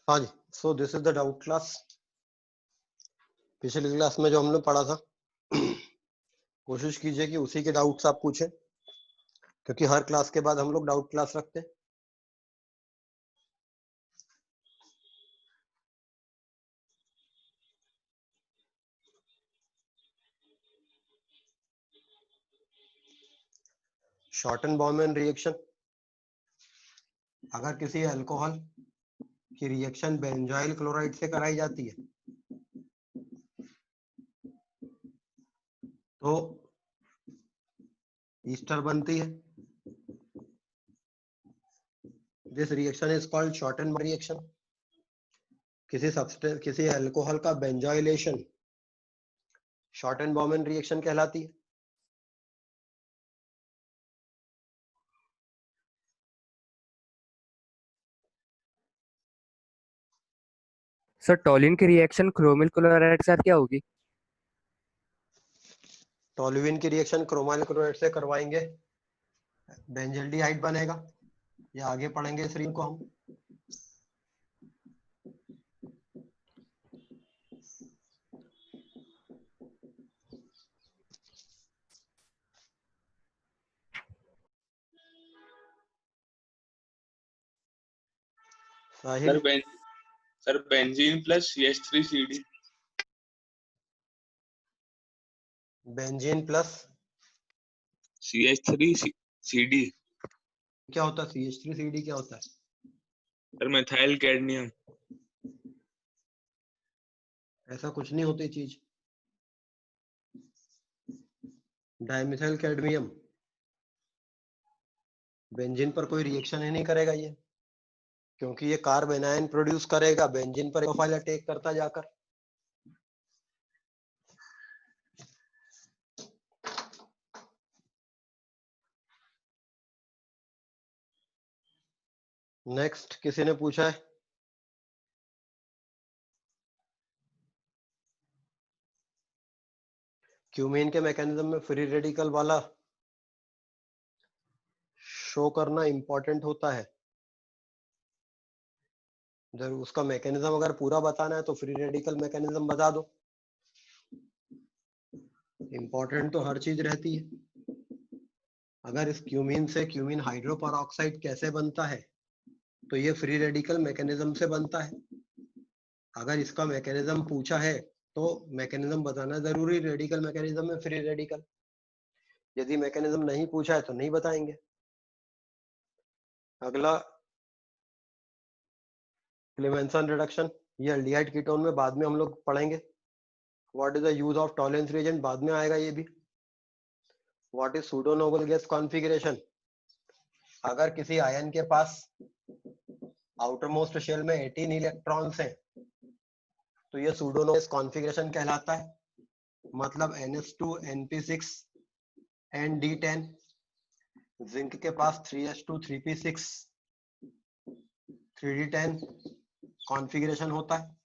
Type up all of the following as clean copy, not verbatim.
हाँ जी, so this is the doubt class. पिछली क्लास में जो हमने पढ़ा था कोशिश कीजिए कि उसी के डाउट्स आप पूछें, क्योंकि हर क्लास के बाद हम लोग डाउट क्लास रखते हैं। शॉर्टन बॉर्मन रिएक्शन, अगर किसी अल्कोहल की रिएक्शन बेंजोइल क्लोराइड से कराई जाती है तो ईस्टर बनती है। This reaction is called shorten reaction. किसी अल्कोहल का बेंजोइलेशन शॉर्टन बॉर्मन रिएक्शन कहलाती है। सर टॉलिन की रिएक्शन क्रोमिल क्लोराइड के साथ क्या होगी? टोल्यूइन की रिएक्शन क्रोमाइल क्लोराइड से करवाएंगे, बेंजल्डिहाइड बनेगा। या आगे पढ़ेंगे इस रिंग को हम। Sahil, sir benzene plus CH3CD। Benzene plus CH3CD क्या होता है? CH3CD क्या होता है? Sir methyl cadmium. ऐसा कुछ नहीं होती चीज। डाइमिथाइल कैडमियम बेंजीन पर कोई रिएक्शन ही नहीं करेगा ये, क्योंकि ये कार्ब एनायन प्रोड्यूस करेगा, बेंजीन पर प्रोफाइल अटैक करता जाकर। नेक्स्ट किसी ने पूछा है क्यूमीन के मैकेनिज्म में फ्री रेडिकल वाला शो करना इंपॉर्टेंट होता है। जब उसका मैकेनिज्म अगर पूरा बताना है तो फ्री रेडिकल मैकेनिज्म बता दो। इंपॉर्टेंट तो हर चीज रहती है। अगर इस क्यूमीन से क्यूमीन हाइड्रोपेरोक्साइड कैसे बनता है तो ये फ्री रेडिकल मैकेनिज्म से बनता है। अगर इसका मैकेनिज्म पूछा है तो मैकेनिज्म बताना जरूरी, रेडिकल मैकेनिज्म में फ्री रेडिकल। यदि मैकेनिज्म नहीं पूछा है तो नहीं बताएंगे। अगला क्लेमेंसन रिडक्शन, ये एल्डिहाइड कीटोन में बाद में हम लोग पढ़ेंगे। What is the use of tolerance reagent बाद में आएगा ये भी। What is pseudo noble gas configuration, अगर किसी आयन के पास आउटर मोस्ट शेल में 18 इलेक्ट्रॉन्स हैं तो ये सूडो नोबल गैस कॉन्फ़िगरेशन कहलाता है। मतलब NH2 NP6 ND10। जिंक के पास 3s2 3p6 3d10 कॉन्फ़िगरेशन होता है,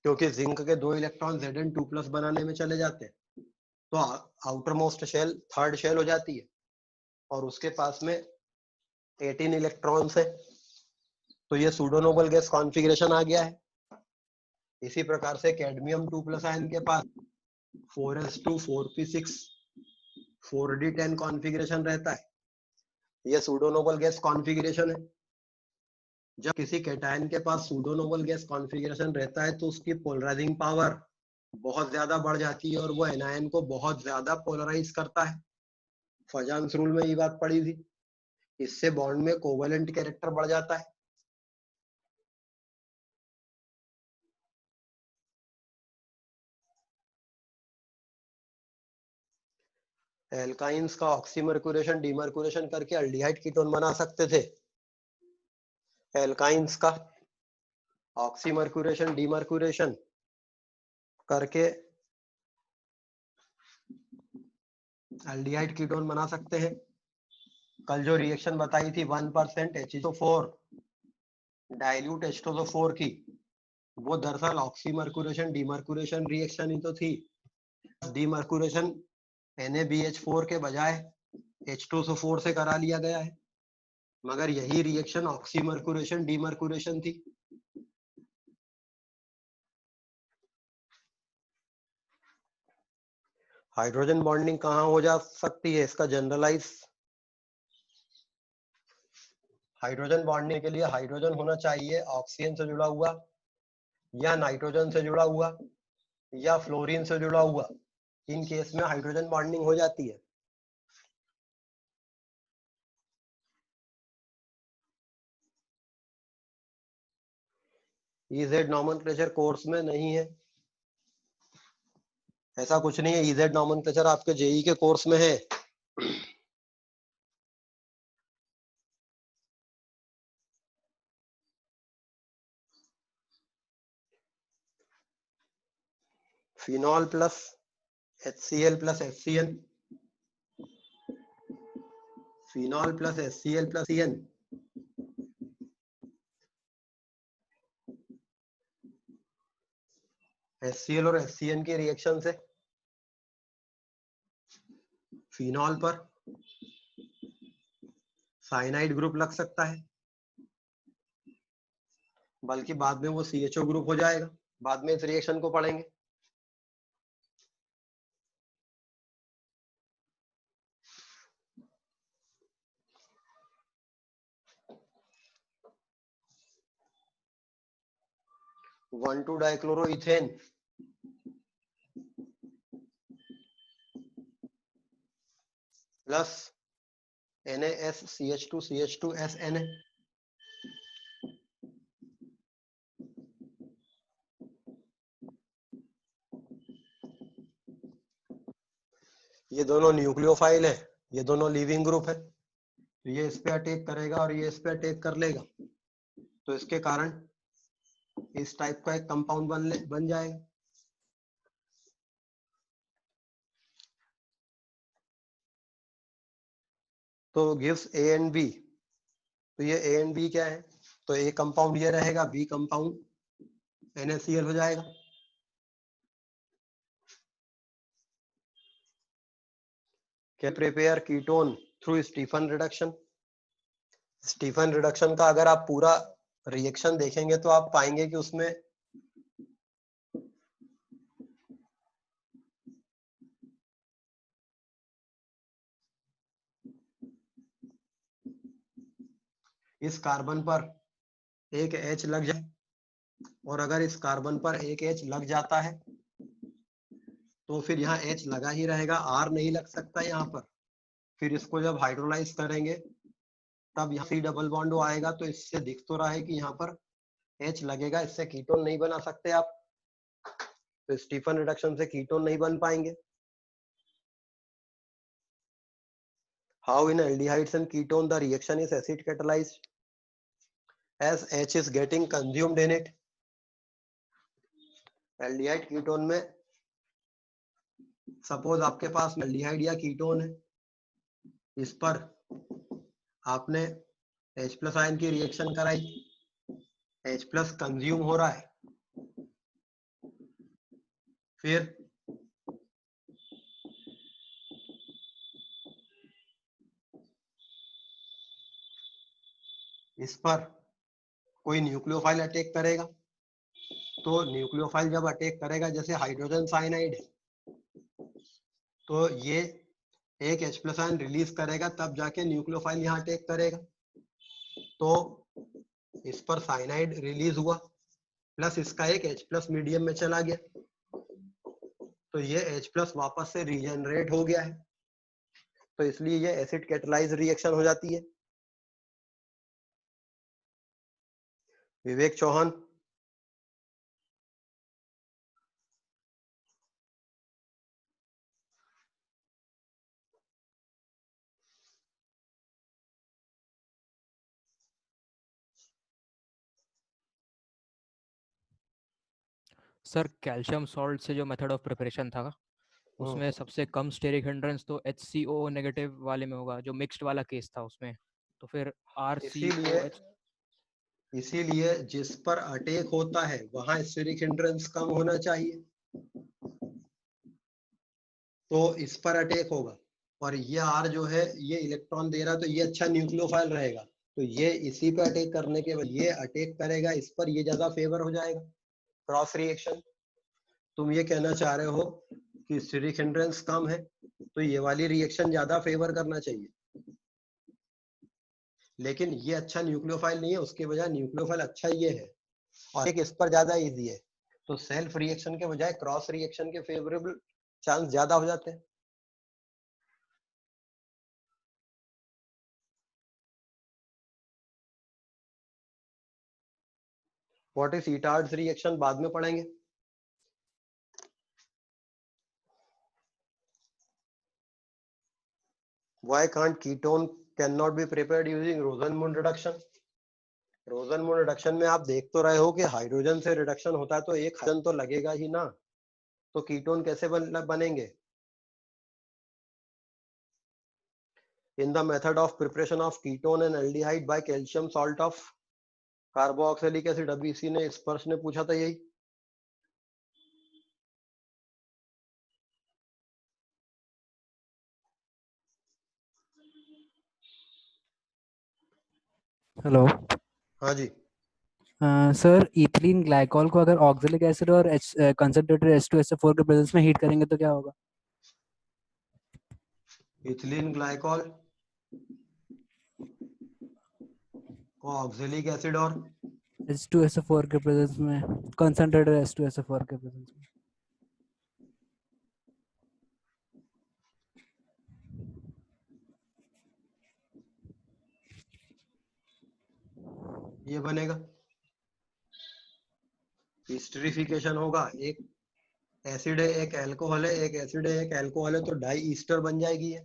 क्योंकि जिंक के 2 इलेक्ट्रॉन Zn2+ बनाने में चले जाते हैं तो outermost shell third shell हो जाती है और उसके पास में 18 इलेक्ट्रॉन्स है, तो ये सूडो नोबल गैस कॉन्फ़िगरेशन आ गया है। इसी प्रकार से कैडमियम 2+ आयन के पास 4s2 4p6 4d10 कॉन्फ़िगरेशन रहता है, ये सूडो नोबल गैस कॉन्फ़िगरेशन है। जब किसी कैटायन के पास सूडो नोबल गैस कॉन्फ़िगरेशन रहता है तो उसकी पोलराइजिंग पावर बहुत ज्यादा बढ़ जाती है और वो एनायन को बहुत ज्यादा पोलराइज करता है। फजान्स रूल में ये बात पड़ी थी। इससे बॉन्ड में कोवेलेंट कैरेक्टर बढ़ जाता है। एल्काइंस का ऑक्सीमर्क्यूरेशन डीमर्क्यूरेशन करके एल्डिहाइड कीटोन बना सकते थे। एल्काइंस का ऑक्सीमर्क्यूरेशन डीमर्क्यूरेशन करके एल्डिहाइड कीटोन बना सकते हैं। कल जो रिएक्शन बताई थी 1% H2O4 डाइल्यूट H2O4 की, वो दरअसल ऑक्सीमर्क्यूरेशन डीमर्क्यूरेशन रिएक्शन ही तो थी। डीमर्क्यूरेशन NaBH4 के बजाय H2SO4 से करा लिया गया है, मगर यही रिएक्शन ऑक्सीमर्क्यूरेशन डीमर्क्यूरेशन थी। हाइड्रोजन बॉन्डिंग कहाँ हो जा सकती है, इसका जनरलाइज। हाइड्रोजन बॉन्डिंग के लिए हाइड्रोजन होना चाहिए ऑक्सीजन से जुड़ा हुआ, या नाइट्रोजन से जुड़ा हुआ, या फ्लोरीन से जुड़ा हुआ। इन केस में हाइड्रोजन बॉन्डिंग हो जाती है। इजेड नॉमेनक्लेचर कोर्स में नहीं है, ऐसा कुछ नहीं है। इजेड नॉमेनक्लेचर आपके जेई के कोर्स में है। Phenol plus HCl plus HCN, phenol plus HCl plus CN, HCl और HCN के रिएक्शन से फिनॉल पर साइनाइड ग्रुप लग सकता है, बल्कि बाद में वो CHO ग्रुप हो जाएगा। बाद में इस रिएक्शन को पढ़ेंगे। One two dichloroethane plus NaSCH2CH2SNA, ये दोनों न्यूक्लियोफाइल है, ये दोनों लिविंग ग्रुप है। तो ये इस पे अटैक करेगा और ये इस पे अटैक कर लेगा, तो इसके कारण इस टाइप का एक कंपाउंड बन जाएगा। तो गिव्स A एंड B। तो ये A एंड B क्या है, तो A कंपाउंड ये रहेगा, B कंपाउंड NaCl हो जाएगा। Can prepare ketone through Stephen reduction. Stephen reduction का अगर आप पूरा रिएक्शन देखेंगे तो आप पाएंगे कि उसमें इस कार्बन पर एक H लग जाए, और अगर इस कार्बन पर एक H लग जाता है तो फिर यहाँ H लगा ही रहेगा, R नहीं लग सकता यहाँ पर। फिर इसको जब हाइड्रोलाइज करेंगे तब यहाँ C डबल बॉन्ड आएगा, तो इससे दिख तो रहा है कि यहाँ पर H लगेगा, इससे कीटोन नहीं बना सकते आप। तो स्टीफन रिडक्शन से कीटोन नहीं बन पाएंगे। How in aldehydes and ketone the reaction is acid catalyzed as H is getting consumed in it। Aldehyde ketone में सपोज आपके पास एल्डिहाइड या कीटोन है, इस पर आपने H प्लस आयन की रिएक्शन कराई, H प्लस कंज्यूम हो रहा है, फिर इस पर कोई न्यूक्लियोफाइल अटैक करेगा। तो न्यूक्लियोफाइल जब अटैक करेगा, जैसे हाइड्रोजन साइनाइड है, तो ये एक H प्लस आयन रिलीज करेगा, तब जाके न्यूक्लियोफाइल यहाँ अटैक करेगा। तो इस पर साइनाइड रिलीज हुआ, प्लस इसका एक H प्लस मीडियम में चला गया, तो ये H प्लस वापस से रीजनरेट हो गया है, तो इसलिए ये एसिड कैटलाइज रिएक्शन हो जाती है। विवेक चौहान। सर कैल्शियम सॉल्ट से जो मेथड ऑफ प्रिपरेशन था उसमें सबसे कम स्टेरिक हिंड्रेंस तो HCO नेगेटिव वाले में होगा, जो मिक्स्ड वाला केस था उसमें। तो फिर RCOH। इसीलिए जिस पर अटैक होता है वहां स्टेरिक हिंड्रेंस कम होना चाहिए, तो इस पर अटैक होगा। और ये R जो है ये इलेक्ट्रॉन दे रहा है, तो ये अच्छा न्यूक्लियोफाइल रहेगा, तो ये इसी पे अटैक करने के बाद ये अटैक करेगा इस पर, ये ज्यादा फेवर हो जाएगा। Cross reaction. तुम ये कहना चाह रहे हो कि स्टेरिक हिंड्रेंस कम है तो ये वाली रिएक्शन ज्यादा फेवर करना चाहिए, लेकिन ये अच्छा न्यूक्लियोफाइल नहीं है, उसके बजाय न्यूक्लियोफाइल अच्छा ये है और एक इस पर ज्यादा इजी है, तो सेल्फ रिएक्शन के बजाय क्रॉस रिएक्शन के फेवरेबल चांस ज्यादा हो जाते हैं। व्हाट इज ईटार्ड्स रिएक्शन बाद में पढ़ेंगे। Why can't ketone cannot be prepared using Rosenmund reduction? Rosenmund reduction में आप देख तो रहे हो कि हाइड्रोजन से रिडक्शन होता है तो एक हाइड्रोजन तो लगेगा ही ना, तो कीटोन कैसे बनेंगे। In the method of preparation of ketone and aldehyde by calcium salt of carboxylic acid, अभी इसी ने स्पर्श ने पूछा था यही। हेलो हाँ जी, सर, इथिलीन ग्लाइकॉल को अगर ऑक्जेलिक एसिड और कंसंट्रेटेड H2SO4 के प्रेजेंस में हीट करेंगे तो क्या होगा? इथिलीन ग्लाइकॉल को ऑक्जेलिक एसिड और H2SO4 के प्रेजेंस में, कंसंट्रेटेड H2SO4 के प्रेजेंस में। ये बनेगा, ईस्टरिफिकेशन होगा, एक एसिड है एक एल्कोहल है, एक एसिड है एक एल्कोहल है, तो डाई ईस्टर बन जाएगी ये।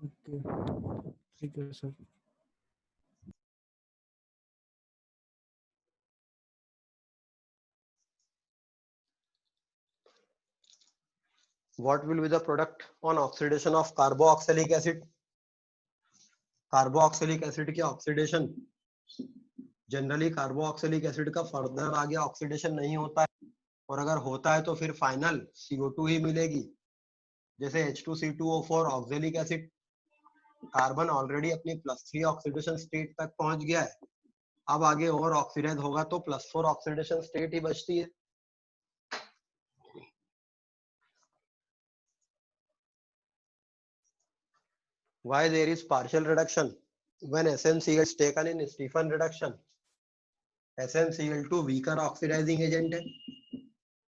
ओके, ठीक है sir. What will be the product on oxidation of carboxylic acid? Carboxylic acid की ऑक्सीडेशन, जनरली कार्बोक्सिलिक एसिड का फर्दर आगे ऑक्सीडेशन नहीं होता है, और अगर होता है तो फिर फाइनल CO2 ही मिलेगी, जैसे H2C2O4 oxalic acid, carbon already अपनी +3 ऑक्सीडेशन स्टेट तक पहुंच गया है, अब आगे और ऑक्सीडाइज होगा तो +4 ऑक्सीडेशन स्टेट ही बचती है। Why there is partial reduction when SnCl is taken in Stephan reduction? SnCl2 weaker oxidizing agent है,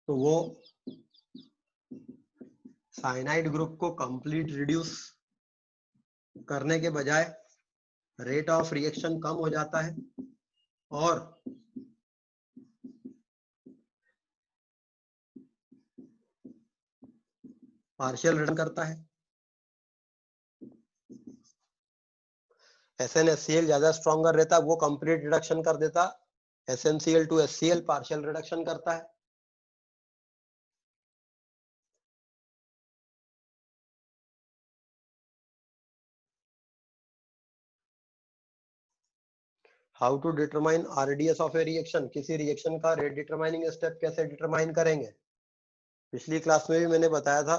तो वो साइनाइड ग्रुप को कंप्लीट रिड्यूस करने के बजाय रेट ऑफ रिएक्शन कम हो जाता है और पार्शियल रिडक्शन करता है। SnHCl ज्यादा स्ट्रॉन्गर रहता, वो कंप्लीट रिडक्शन कर देता, SnCl to HCl partial reduction करता है। How to determine RDS of a reaction, किसी रिएक्शन का रेट डिटरमाइनिंग स्टेप कैसे डिटरमाइन करेंगे। पिछली क्लास में भी मैंने बताया था,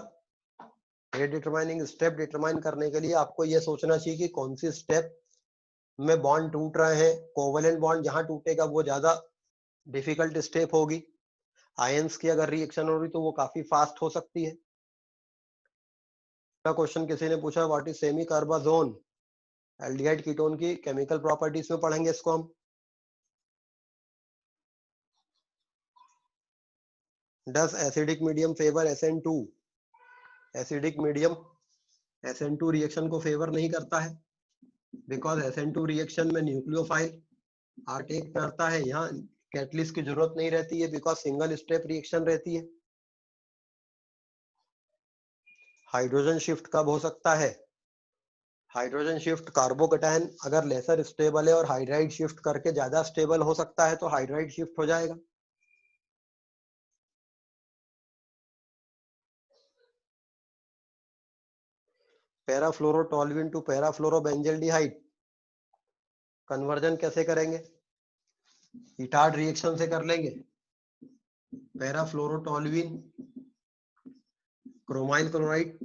रेट डिटरमाइनिंग स्टेप डिटरमाइन करने के लिए आपको यह सोचना चाहिए कि कौन सी स्टेप में बॉन्ड टूट रहे हैं, कोवेलेंट बॉन्ड जहां टूटेगा वो ज्यादा डिफिकल्ट स्टेप होगी, आयंस की अगर रिएक्शन हो रही तो वो काफी फास्ट हो सकती है। क्वेश्चन किसी ने पूछा what is semicarbazone, aldehyde ketone की केमिकल प्रॉपर्टीज में पढ़ेंगे इसको हम। Does acidic medium favour SN2, acidic medium SN2 reaction को फेवर नहीं करता है, बिकॉज SN2 रिएक्शन में न्यूक्लियोफाइल आर्टेक करता है, यहाँ कैटलिस्ट की जरूरत नहीं रहती है बिकॉज सिंगल स्टेप रिएक्शन रहती है। हाइड्रोजन शिफ्ट कब हो सकता है, हाइड्रोजन शिफ्ट कार्बोकैटायन अगर लेसर स्टेबल है और हाइड्राइड शिफ्ट करके ज्यादा स्टेबल हो सकता है तो हाइड्राइड शिफ्ट हो जाएगा। पैराफ्लोरोटोल्यूइन टू पैराफ्लोरोबेंजल्डिहाइड कन्वर्जन कैसे करेंगे, इटार्ड रिएक्शन से कर लेंगे। पैराफ्लोरोटोल्यूइन क्रोमाइल क्लोराइड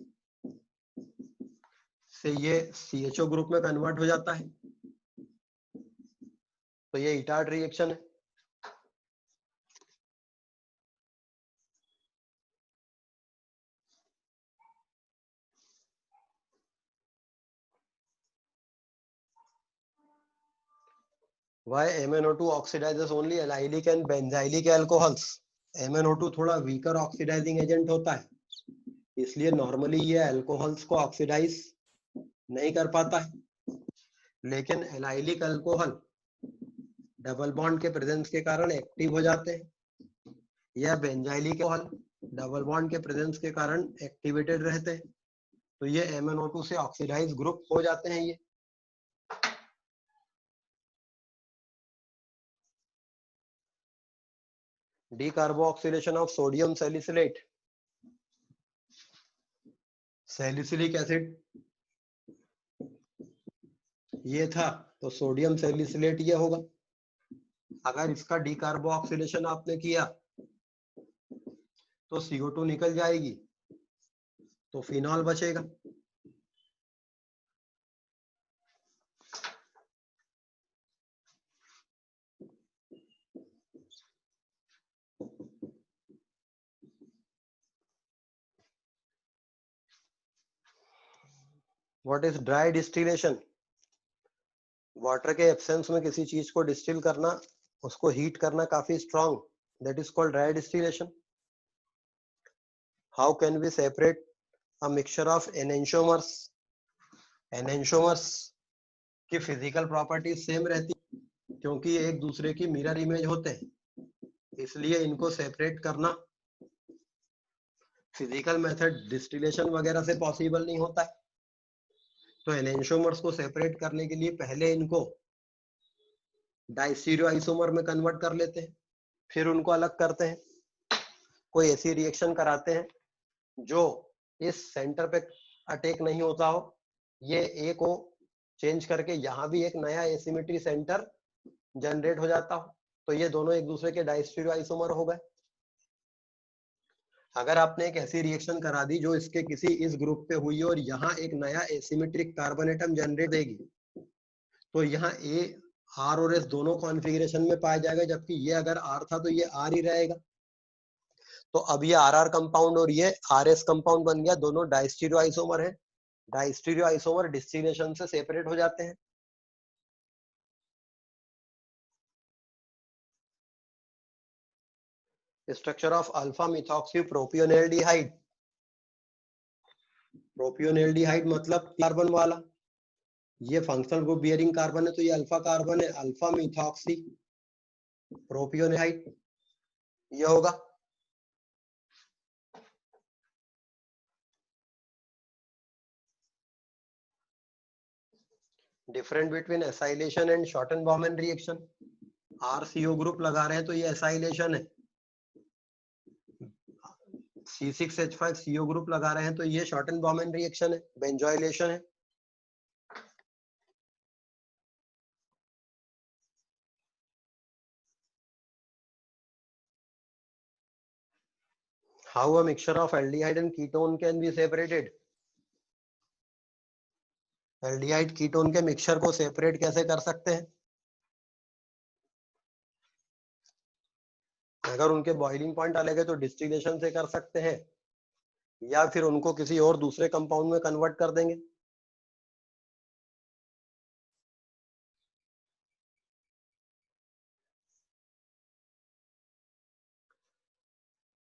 से ये CHO ग्रुप में कन्वर्ट हो जाता है, तो ये इटार्ड रिएक्शन है। Why MnO2 oxidizes only allylic and benzylic alcohols? MnO2 थोड़ा वीकर ऑक्सीडाइजिंग एजेंट होता है, इसलिए नॉर्मली ये अल्कोहल्स को ऑक्सीडाइज नहीं कर पाता है, लेकिन एलाइलिक अल्कोहल डबल बॉन्ड के प्रेजेंस के कारण एक्टिव हो जाते हैं, या बेंजाइलिक अल्कोहल डबल बॉन्ड के प्रेजेंस के कारण एक्टिवेटेड रहते हैं, तो ये MnO2 से ऑक्सीडाइज ग्रुप हो जाते हैं ये। Decarboxylation of sodium salicylate, salicylic acid ये था तो सोडियम सैलिसिलेट ये होगा। अगर इसका डीकार्बोक्सिलेशन आपने किया तो CO2 निकल जाएगी, तो फिनॉल बचेगा। What is dry distillation? Water के एब्सेंस में किसी चीज को डिस्टिल करना, उसको हीट करना काफी strong, that is called dry distillation. How can we separate a mixture of enantiomers? Enantiomers की फिजिकल प्रॉपर्टीज सेम रहती क्योंकि ये एक दूसरे की मिरर इमेज होते हैं, इसलिए इनको सेपरेट करना फिजिकल मेथड डिस्टिलेशन वगैरह से पॉसिबल नहीं होता है। तो एनेंटियोमर्स को सेपरेट करने के लिए पहले इनको डाइस्टीरियो आइसोमर में कन्वर्ट कर लेते हैं, फिर उनको अलग करते हैं, कोई ऐसी रिएक्शन कराते हैं जो इस सेंटर पे अटैक नहीं होता हो, ये ए को चेंज करके यहाँ भी एक नया एसिमेट्री सेंटर जनरेट हो जाता हो, तो ये दोनों एक दूसरे के डाइस्टीरियो आइसोमर हो गए। अगर आपने एक ऐसी रिएक्शन करा दी जो इसके किसी इस ग्रुप पे हुई और यहाँ एक नया एसिमेट्रिक कार्बन एटम जनरेट देगी, तो यहाँ ए आर और एस दोनों कॉन्फ़िगरेशन में पाया जाएगा, जबकि ये अगर आर था तो ये आर ही रहेगा। तो अब ये आर आर कंपाउंड और ये आर एस कंपाउंड बन गया, दोनों डाइस्टीरियो आइसोमर है। डाइस्टीरियो आइसोमर डिस्टिलेशन से सेपरेट हो जाते हैं। Structure of alpha methoxy propionaldehyde. Propionaldehyde मतलब कार्बन वाला, ये फंक्शनल ग्रुप बियरिंग कार्बन है, तो ये अल्फा कार्बन है, अल्फा मिथॉक्सी प्रोपियोनेल्डिहाइड ये होगा। Different between acylation and Schotten Baumann reaction. RCO group लगा रहे हैं तो ये एसाइलेशन है, C6H5CO ग्रुप लगा रहे हैं तो ये शॉर्टन-बॉर्मन रिएक्शन है, बेंजोइलेशन है। How a mixture of aldehyde and ketone can be separated? Aldehyde ketone के मिक्सचर को सेपरेट कैसे कर सकते हैं? अगर उनके बॉइलिंग पॉइंट अलग है तो डिस्टिलेशन से कर सकते हैं, या फिर उनको किसी और दूसरे कंपाउंड में कन्वर्ट कर देंगे।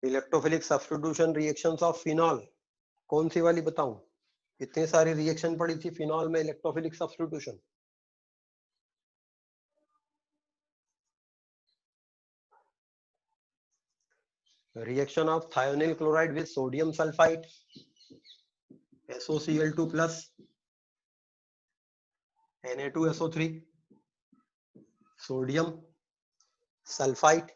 Electrophilic substitution reactions of phenol, कौन सी वाली बताऊं? इतनी सारी रिएक्शन पड़ी थी फिनॉल में, electrophilic substitution. Reaction of thionyl chloride with sodium sulphide, SOCl2 plus Na2SO3 sodium sulphide,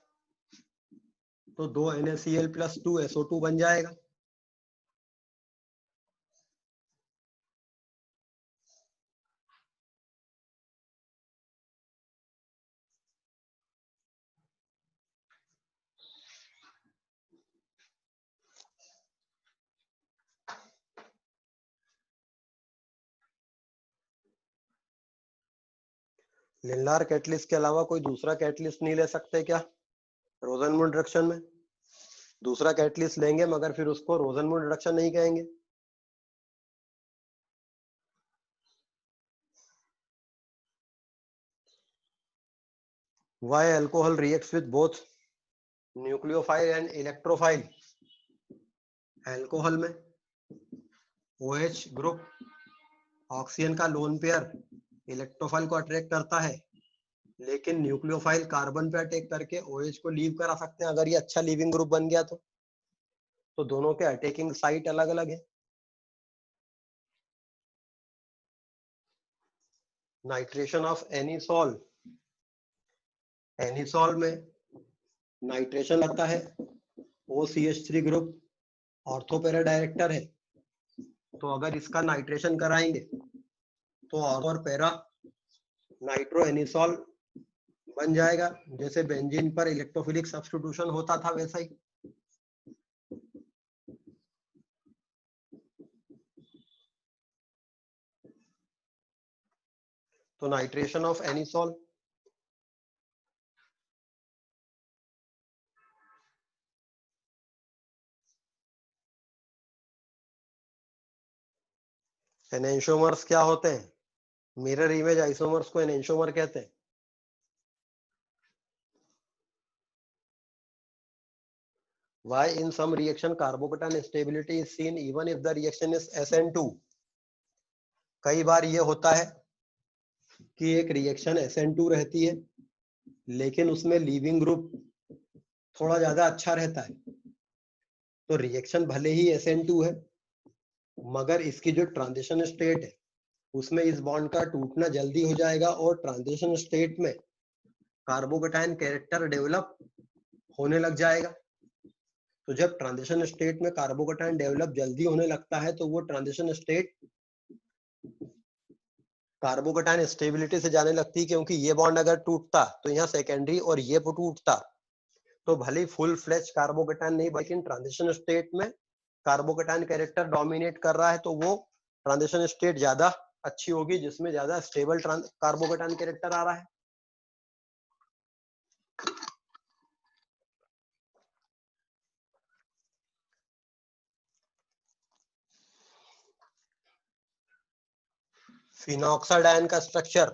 तो 2 NaCl प्लस 2 SO2 बन जाएगा। लिनलार कैटलिस्ट के अलावा कोई दूसरा कैटलिस्ट नहीं ले सकते क्या रोजनमूड रिएक्शन में? दूसरा कैटलिस्ट लेंगे मगर फिर उसको रोजनमूड रिएक्शन नहीं कहेंगे। Why alcohol reacts with both nucleophile and electrophile? Alcohol में OH ग्रुप ऑक्सीजन का लोन पेयर इलेक्ट्रोफाइल को अट्रैक्ट करता है, लेकिन न्यूक्लियोफाइल कार्बन पे अटैक करके OH को लीव करा सकते हैं अगर ये अच्छा लीविंग ग्रुप बन गया तो दोनों के अटैकिंग साइट अलग अलग है। नाइट्रेशन ऑफ एनिसोल, एनिसोल में नाइट्रेशन आता है, OCH3 ग्रुप ऑर्थोपेरा डायरेक्टर है, तो अगर इसका नाइट्रेशन कराएंगे तो और पैरा नाइट्रो एनिसोल बन जाएगा, जैसे बेंजीन पर इलेक्ट्रोफिलिक सब्स्टिट्यूशन होता था वैसा ही। तो नाइट्रेशन ऑफ एनिसोल एनेंशोमर्स क्या होते हैं? मिरर इमेज आइसोमर्स को एनेंशोमर कहते हैं। Why in some reaction carbocation stability is seen even if the reaction is SN2? कई बार ये होता है कि एक रिएक्शन SN2 रहती है लेकिन उसमें लीविंग ग्रुप थोड़ा ज्यादा अच्छा रहता है, तो रिएक्शन भले ही SN2 है मगर इसकी जो ट्रांजिशन स्टेट है उसमें इस बॉन्ड का टूटना जल्दी हो जाएगा और ट्रांजिशन स्टेट में कार्बोकेटायन कैरेक्टर डेवलप होने लग जाएगा। तो जब ट्रांजिशन स्टेट में कार्बोकेटायन डेवलप जल्दी होने लगता है तो वो ट्रांजिशन स्टेट कार्बोकेटायन स्टेबिलिटी से जाने लगती है, क्योंकि ये बॉन्ड अगर टूटता तो यहाँ सेकेंडरी और ये टूटता तो भले फुल फ्लेज कार्बोकेटायन नहीं, लेकिन ट्रांजिशन स्टेट में कार्बोकेटायन कैरेक्टर डोमिनेट कर रहा है तो वो ट्रांजिशन स्टेट ज्यादा अच्छी होगी जिसमें ज्यादा स्टेबल कार्बोकेटायन कैरेक्टर आ रहा है। फिनॉक्साडाइन का स्ट्रक्चर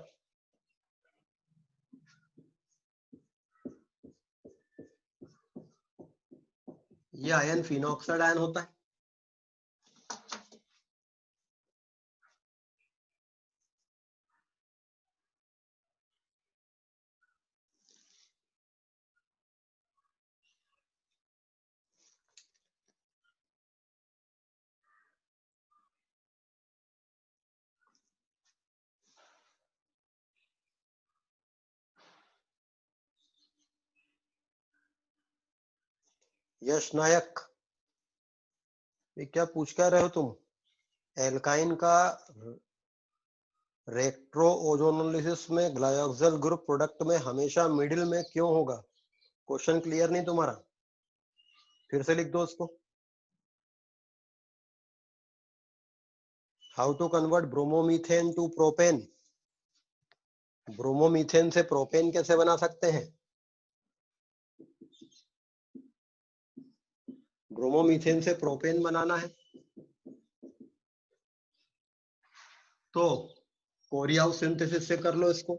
ये आयन फिनॉक्साडाइन होता है। यश नायक, ये क्या पूछ कर रहे हो तुम? एल्काइन का रेक्ट्रो ओजोनोलिसिस में ग्लाइकोक्सिल ग्रुप प्रोडक्ट में हमेशा मिडिल में क्यों होगा? क्वेश्चन क्लियर नहीं तुम्हारा? फिर से लिख दो उसको। How to convert bromomethane to propane? Bromomethane से प्रोपेन कैसे बना सकते हैं? ब्रोमोमीथेन से प्रोपेन बनाना है तो कोरियाउस सिंथेसिस से कर लो इसको।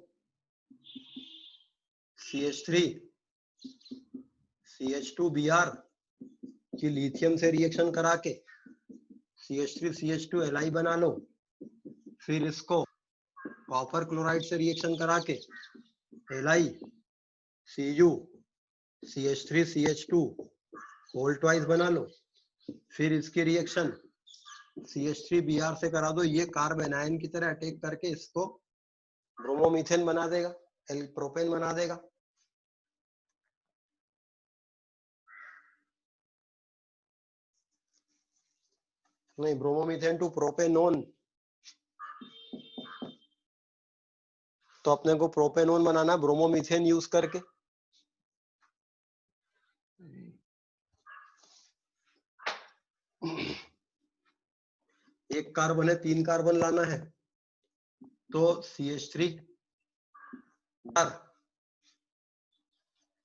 CH3 CH2Br की लिथियम से रिएक्शन करा के CH3 CH2 Li बना लो, फिर इसको कॉपर क्लोराइड से रिएक्शन करा के Li Cu CH3 CH2 whole twice बना लो, फिर इसकी रिएक्शन CH3Br से करा दो। ये कार्बन आयन की तरह अटैक करके इसको ब्रोमोमीथेन बना देगा, प्रोपेन बना देगा। नहीं, ब्रोमोमीथेन टू प्रोपेनोन, तो अपने को प्रोपेनोन बनाना ब्रोमोमीथेन यूज करके। एक कार्बन है, 3 कार्बन लाना है तो CH3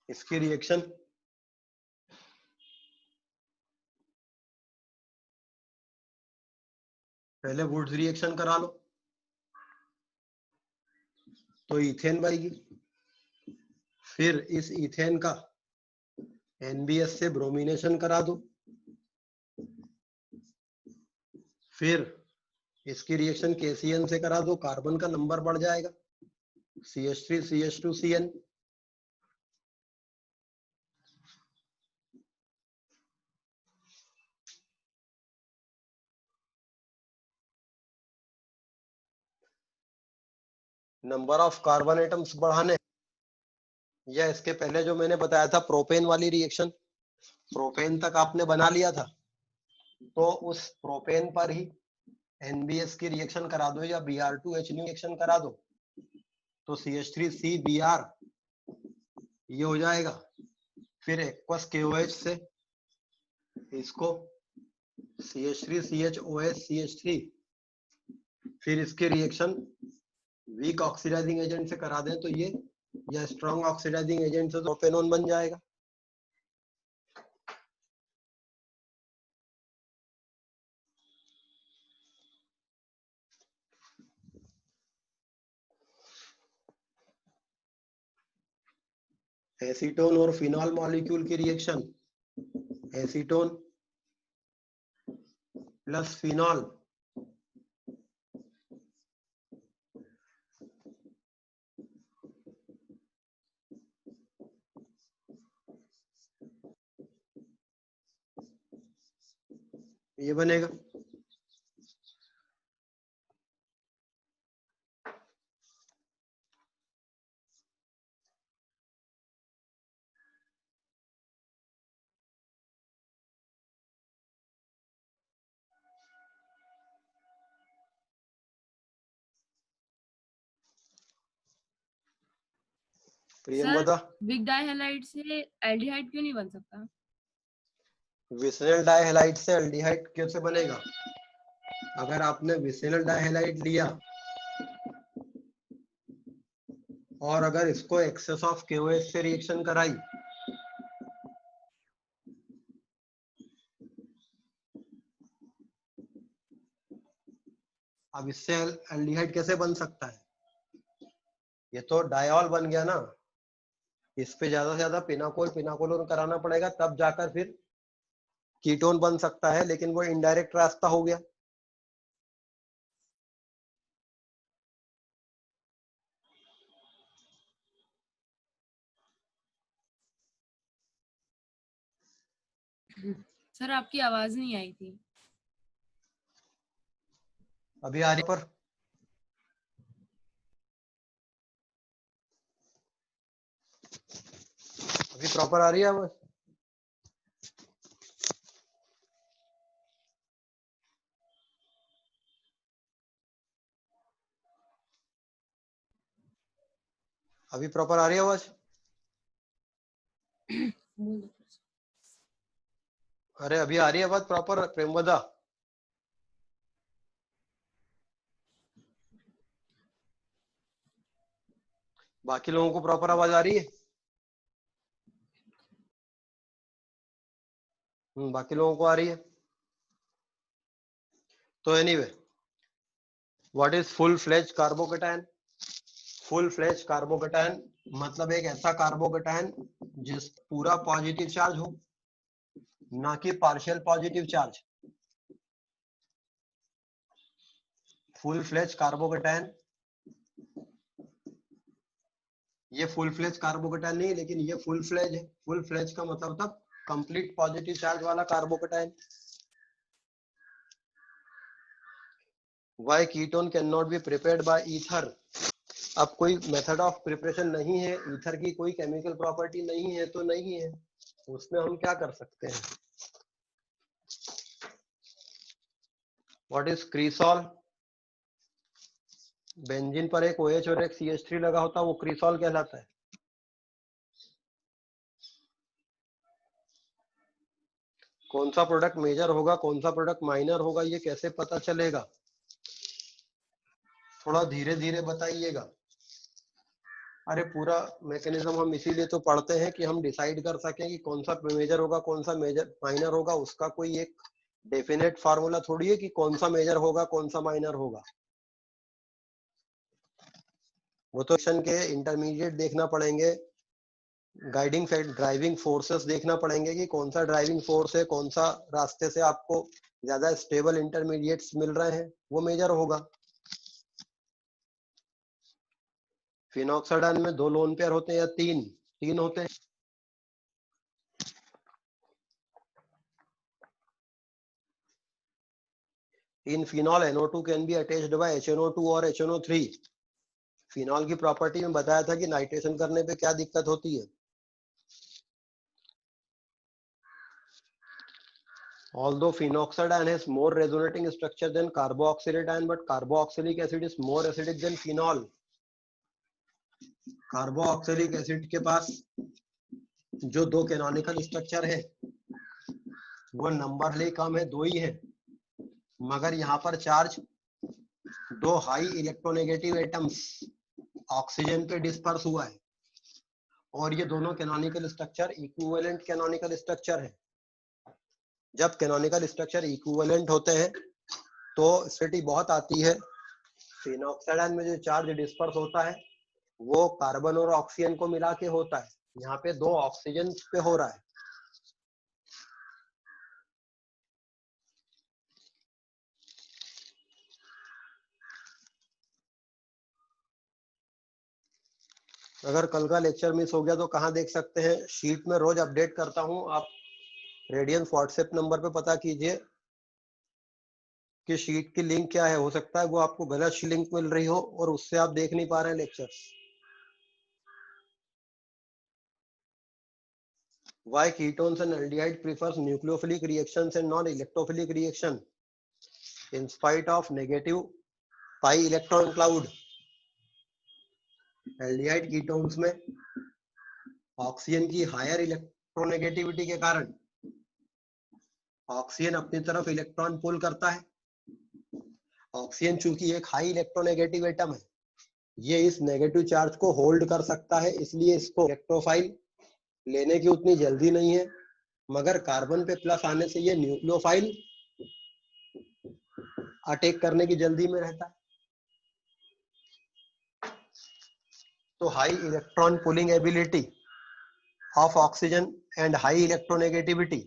इसकी रिएक्शन पहले वुड्स रिएक्शन करा लो तो इथेन बनेगी, फिर इस इथेन का NBS से ब्रोमिनेशन करा दो, फिर इसकी रिएक्शन KCN से करा दो, कार्बन का नंबर बढ़ जाएगा CH3 CH2 CN। Number of carbon atoms बढ़ाने, या इसके पहले जो मैंने बताया था प्रोपेन वाली रिएक्शन, प्रोपेन तक आपने बना लिया था, तो उस प्रोपेन पर ही NBS की रिएक्शन करा दो या Br2H रिएक्शन करा दो, तो CH3CBr ये हो जाएगा। फिर एक्वस KOH से इसको CH3CHOH CH3, फिर इसके रिएक्शन वीक ऑक्सीडाइजिंग एजेंट से करा दें तो ये, या स्ट्रॉन्ग ऑक्सीडाइजिंग एजेंट से तो प्रोपेनॉन बन जाएगा। एसीटोन और फिनॉल मॉलिक्यूल की रिएक्शन, एसीटोन प्लस फिनॉल ये बनेगा। प्रियम बता। विक डाइहैलाइड से एल्डिहाइड क्यों नहीं बन सकता? विसिनल डाइहैलाइड से एल्डिहाइड कैसे बनेगा? अगर आपने विसिनल डाइहैलाइड लिया और अगर इसको एक्सेस ऑफ KOH से रिएक्शन कराई, अब इससे एल्डिहाइड कैसे बन सकता है? ये तो डायॉल बन गया ना, इस पे ज्यादा से ज्यादा पिनाकोल कराना पड़ेगा, तब जाकर फिर कीटोन बन सकता है, लेकिन वो इनडायरेक्ट रास्ता हो गया। सर आपकी आवाज नहीं आई थी। अभी आ रही पर? अभी प्रॉपर आ रही है आवाज? अभी प्रॉपर आ रही है आवाज? अरे अभी आ रही है आवाज प्रॉपर प्रेमवदा? बाकी लोगों को प्रॉपर आवाज आ रही है? बाकी लोगों को आ रही है। तो anyway, what is full fledge carbocation? Full fledge carbocation मतलब एक ऐसा कार्बोकेटायन जिस पूरा पॉजिटिव चार्ज हो, ना कि partial positive charge. Full fledge carbocation, ये फुल फ्लेज कार्बोकेटायन नहीं, लेकिन ये फुल फ्लेज है। फुल फ्लेज का मतलब तब कंप्लीट पॉजिटिव चार्ज वाला carbocation. Why ketone cannot be prepared by ether? अब कोई मेथड ऑफ प्रिपरेशन नहीं है, ईथर की कोई केमिकल प्रॉपर्टी नहीं है तो नहीं है, उसमें हम क्या कर सकते हैं? What is क्रीसॉल? बेंजीन पर एक OH और एक CH3 लगा होता है, वो क्रीसॉल कहलाता है। कौन सा प्रोडक्ट मेजर होगा, कौन सा प्रोडक्ट माइनर होगा, ये कैसे पता चलेगा? थोड़ा धीरे धीरे बताइएगा। अरे पूरा मैकेनिज्म हम इसीलिए तो पढ़ते हैं कि हम डिसाइड कर सकें कि कौन सा मेजर होगा, कौन सा मेजर माइनर होगा। उसका कोई एक डेफिनेट फार्मूला थोड़ी है कि कौन सा मेजर होगा, कौन सा माइनर होगा। वो तो के इंटरमीडिएट देखना पड़ेंगे, गाइडिंग ड्राइविंग फोर्सेस देखना पड़ेंगे कि कौन सा ड्राइविंग फोर्स है, कौन सा रास्ते से आपको ज्यादा स्टेबल इंटरमीडिएट्स मिल रहे हैं, वो मेजर होगा। फिनॉक्साडाइन में 2 लोन पेयर होते हैं या 3 होते हैं। इन phenol NO2 can be attached bye HNO2 और HNO3। फिनॉल की प्रॉपर्टी में बताया था कि नाइट्रेशन करने पे क्या दिक्कत होती है। Although phenoxyethanol has more resonating structure than carboxylic ion, but carboxylic acid is more acidic than phenol. Carboxylic acid के पास जो 2 कैनोनिकल स्ट्रक्चर है वो नंबरली कम है, 2 ही है, मगर यहाँ पर charge 2 high electronegative atoms oxygen पे डिस्पर्स हुआ है और ये दोनों canonical structure equivalent canonical structure है। जब कैनोनिकल स्ट्रक्चर इक्विवेलेंट होते हैं तो स्टेटी बहुत आती है। फिनॉक्साडाइन में जो चार्ज डिस्पर्स होता है वो कार्बन और ऑक्सीजन को मिला के होता है, यहाँ पे 2 ऑक्सीजन पे हो रहा है। अगर कल का लेक्चर मिस हो गया तो कहाँ देख सकते हैं, शीट में रोज अपडेट करता हूँ, आप रेडियंस व्हाट्सएप नंबर पे पता कीजिए कि शीट की लिंक क्या है। हो सकता है वो आपको गलत लिंक मिल रही हो और उससे आप देख नहीं पा रहे हैं lectures. Why ketones and aldehyde prefers nucleophilic reactions and non electrophilic reaction in spite of negative pi electron cloud? Aldehyde ketones में ऑक्सीजन की हायर इलेक्ट्रोनेगेटिविटी के कारण ऑक्सीजन अपनी तरफ इलेक्ट्रॉन पुल करता है। ऑक्सीजन चूंकि एक हाई इलेक्ट्रोनेगेटिव एटम है, ये इस नेगेटिव चार्ज को होल्ड कर सकता है, इसलिए इसको इलेक्ट्रोफाइल लेने की उतनी जल्दी नहीं है, मगर कार्बन पे प्लस आने से ये न्यूक्लियोफाइल अटैक करने की जल्दी में रहता है। तो high electron pulling ability of oxygen and high electronegativity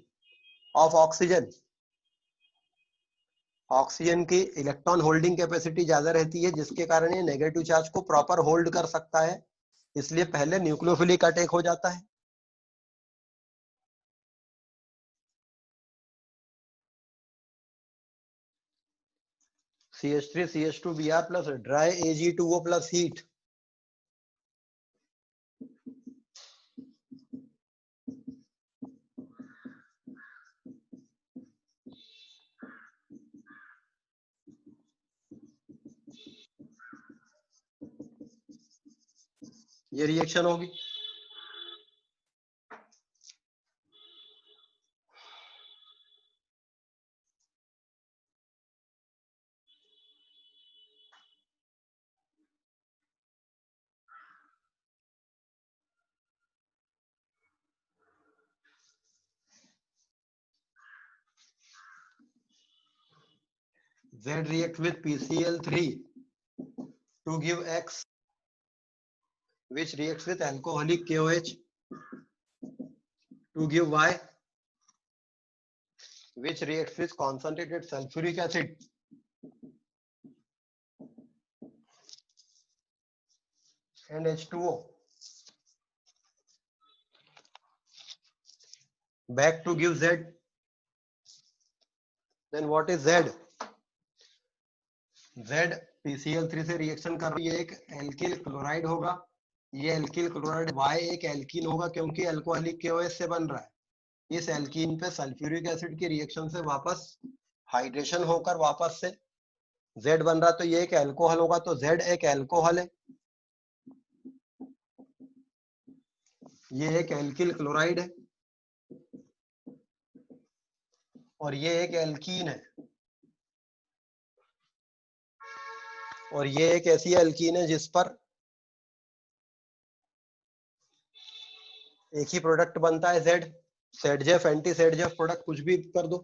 of oxygen, oxygen की इलेक्ट्रॉन होल्डिंग कैपेसिटी ज्यादा रहती है, जिसके कारण ये नेगेटिव चार्ज को प्रॉपर होल्ड कर सकता है, इसलिए पहले न्यूक्लियोफिलिक अटैक हो जाता है। CH3 CH2 Br plus dry Ag2O plus heat, ये रिएक्शन होगी। Z reacts with PCl3 to give X, which reacts with alcoholic KOH to give Y, which reacts with concentrated sulfuric acid and H2O back to give Z. Then what is Z? Z PCl3 से reaction कर रही है, एक alkyl chloride होगा, ये alkyl chloride Y एक alkene होगा क्योंकि अल्कोहलिक KOH से बन रहा है। इस एल्कीन पे सल्फ्यूरिक एसिड की रिएक्शन से वापस हाइड्रेशन होकर वापस से Z बन रहा है, तो ये एक अल्कोहल होगा, तो Z एक अल्कोहल है, ये एक एल्किल क्लोराइड है और ये एक एल्कीन है, और ये एक ऐसी एल्कीन है जिस पर एक ही प्रोडक्ट बनता है Z, ZF anti ZF product कुछ भी कर दो,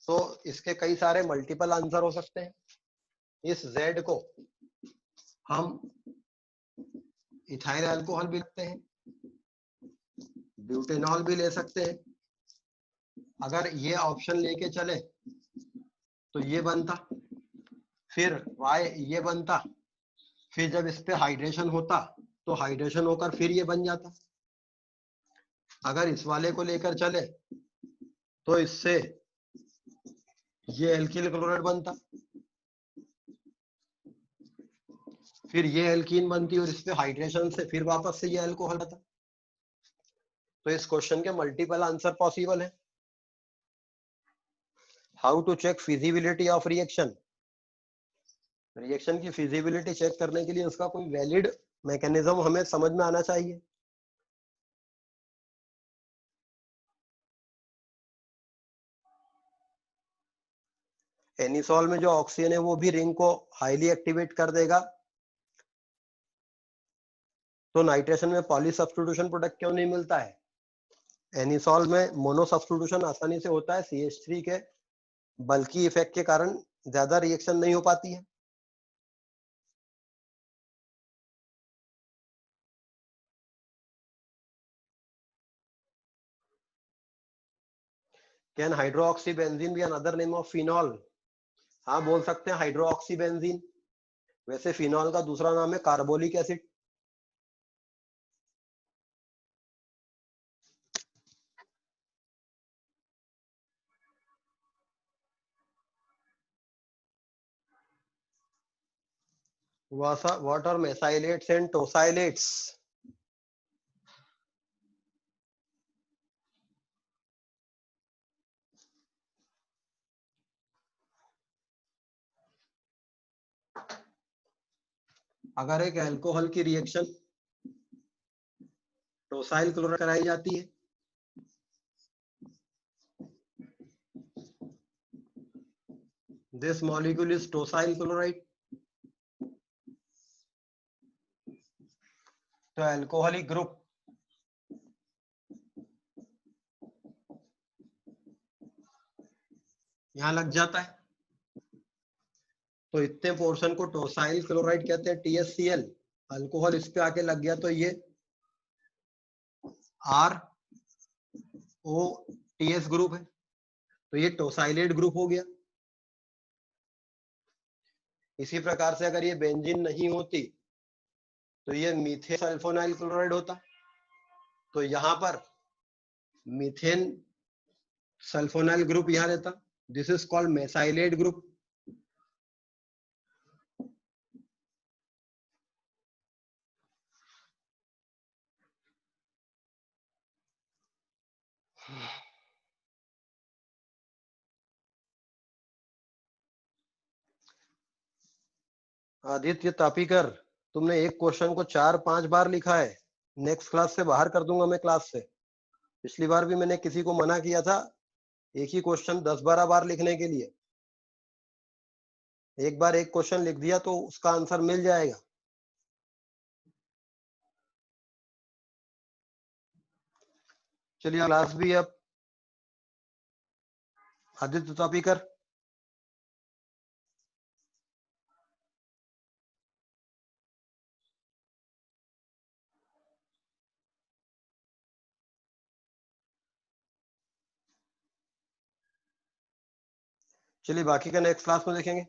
तो इसके कई सारे मल्टीपल आंसर हो सकते हैं। इस Z को हम इथाइल अल्कोहल भी लिखते हैं, ब्यूटेनॉल भी ले सकते हैं। अगर ये ऑप्शन लेके चले तो ये बनता, फिर Y ये बनता, फिर जब इस पे हाइड्रेशन होता तो हाइड्रेशन होकर फिर ये बन जाता। अगर इस वाले को लेकर चले तो इससे ये एल्किल क्लोराइड बनता, फिर ये एल्कीन बनती और इस पे हाइड्रेशन से फिर वापस से ये अल्कोहल आता। तो इस क्वेश्चन के मल्टीपल आंसर पॉसिबल है। How to check feasibility of reaction? Reaction की फिजिबिलिटी चेक करने के लिए उसका कोई वैलिड मैकेनिज्म हमें समझ में आना चाहिए। एनिसॉल में जो ऑक्सीजन है वो भी रिंग को हाईली एक्टिवेट कर देगा, तो नाइट्रेशन में पॉली सब्स्टिट्यूशन प्रोडक्ट क्यों नहीं मिलता है? एनिसॉल में मोनो सब्स्टिट्यूशन आसानी से होता है, CH3 के बल्कि इफेक्ट के कारण ज्यादा रिएक्शन नहीं हो पाती है। कैन हाइड्रोक्सीबेंजीन भी अनदर नेम ऑफ फिनॉल? हाँ बोल सकते हैं हाइड्रोक्सीबेंजीन। वैसे फिनॉल का दूसरा नाम है carbolic acid. What are methylates and tosylates? अगर एक अल्कोहल की रिएक्शन टोसाइल क्लोराइड कराई जाती है, this molecule is tosyl chloride, तो अल्कोहलिक ग्रुप यहां लग जाता है, तो इतने पोर्शन को टोसाइल क्लोराइड कहते हैं, TSCl। अल्कोहल इस पे आके लग गया तो ये ROTS ग्रुप है, तो ये टोसाइलेट ग्रुप हो गया। इसी प्रकार से अगर ये बेंजीन नहीं होती तो ये मीथेन सल्फोनाइल क्लोराइड होता, तो यहां पर मीथेन सल्फोनाइल ग्रुप यहां रहता, this is called mesylate group. Aditya Tapikar, तुमने एक क्वेश्चन को 4-5 बार लिखा है। नेक्स्ट क्लास से बाहर कर दूंगा मैं क्लास से। पिछली बार भी मैंने किसी को मना किया था एक ही क्वेश्चन 10-12 बार लिखने के लिए। एक बार एक क्वेश्चन लिख दिया तो उसका आंसर मिल जाएगा। चलिए क्लास भी अब आदित्य तापीकर। चलिए बाकी का नेक्स्ट क्लास में देखेंगे।